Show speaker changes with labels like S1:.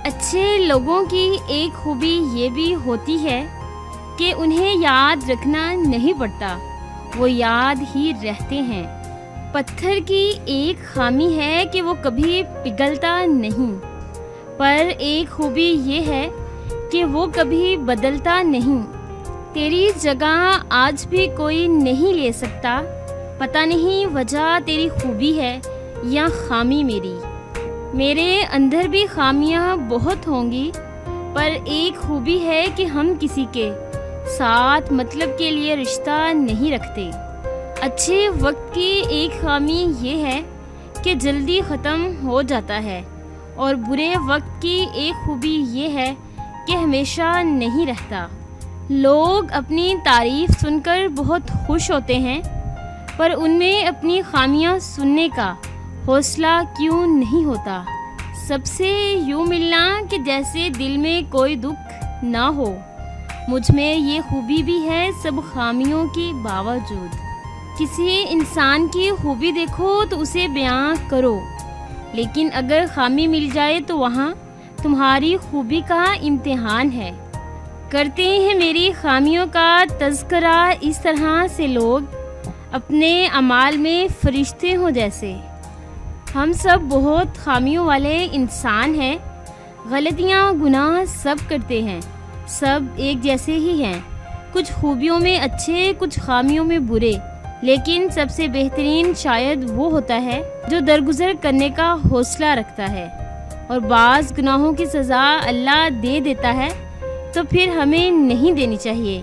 S1: अच्छे लोगों की एक खूबी ये भी होती है कि उन्हें याद रखना नहीं पड़ता, वो याद ही रहते हैं। पत्थर की एक खामी है कि वो कभी पिघलता नहीं, पर एक खूबी ये है कि वो कभी बदलता नहीं। तेरी जगह आज भी कोई नहीं ले सकता, पता नहीं वजह तेरी खूबी है या खामी मेरी। मेरे अंदर भी खामियां बहुत होंगी, पर एक खूबी है कि हम किसी के साथ मतलब के लिए रिश्ता नहीं रखते। अच्छे वक्त की एक खामी ये है कि जल्दी ख़त्म हो जाता है, और बुरे वक्त की एक खूबी ये है कि हमेशा नहीं रहता। लोग अपनी तारीफ़ सुनकर बहुत खुश होते हैं, पर उनमें अपनी खामियां सुनने का हौसला क्यों नहीं होता। सबसे यूँ मिलना कि जैसे दिल में कोई दुख ना हो। मुझ में ये खूबी भी है सब खामियों के बावजूद। किसी इंसान की खूबी देखो तो उसे बयां करो, लेकिन अगर खामी मिल जाए तो वहाँ तुम्हारी खूबी का इम्तिहान है। करते हैं मेरी खामियों का तज़किरा इस तरह से लोग, अपने अमाल में फरिश्ते हों जैसे। हम सब बहुत खामियों वाले इंसान हैं, गलतियाँ गुनाह सब करते हैं, सब एक जैसे ही हैं। कुछ खूबियों में अच्छे, कुछ खामियों में बुरे, लेकिन सबसे बेहतरीन शायद वो होता है जो दरगुजर करने का हौसला रखता है। और बाज़ गुनाहों की सज़ा अल्लाह दे देता है तो फिर हमें नहीं देनी चाहिए।